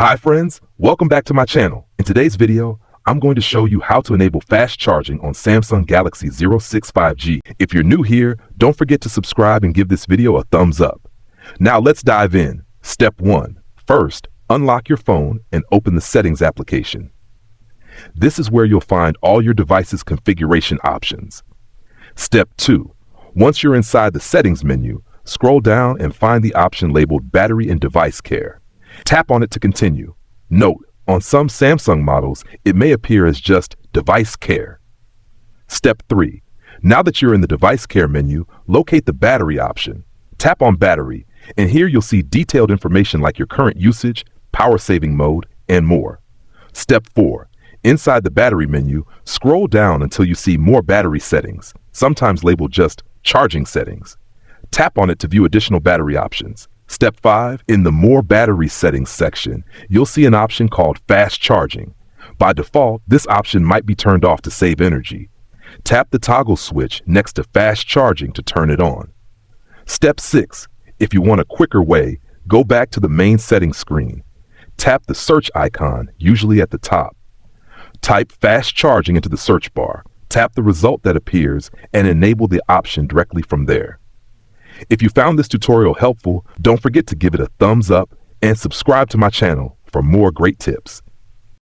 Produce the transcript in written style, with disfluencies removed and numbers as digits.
Hi friends, welcome back to my channel. In today's video, I'm going to show you how to enable fast charging on Samsung Galaxy M06 5G. If you're new here, don't forget to subscribe and give this video a thumbs up. Now let's dive in. Step 1. First, unlock your phone and open the Settings application. This is where you'll find all your device's configuration options. Step 2. Once you're inside the Settings menu, scroll down and find the option labeled Battery and Device Care. Tap on it to continue. Note, on some Samsung models, it may appear as just Device Care. Step 3. Now that you're in the Device Care menu, locate the Battery option. Tap on Battery, and here you'll see detailed information like your current usage, power saving mode, and more. Step 4. Inside the Battery menu, scroll down until you see More Battery Settings, sometimes labeled just Charging Settings. Tap on it to view additional battery options. Step 5. In the More Battery Settings section, you'll see an option called Fast Charging. By default, this option might be turned off to save energy. Tap the toggle switch next to Fast Charging to turn it on. Step 6. If you want a quicker way, go back to the main settings screen. Tap the search icon, usually at the top. Type Fast Charging into the search bar. Tap the result that appears and enable the option directly from there. If you found this tutorial helpful, don't forget to give it a thumbs up and subscribe to my channel for more great tips.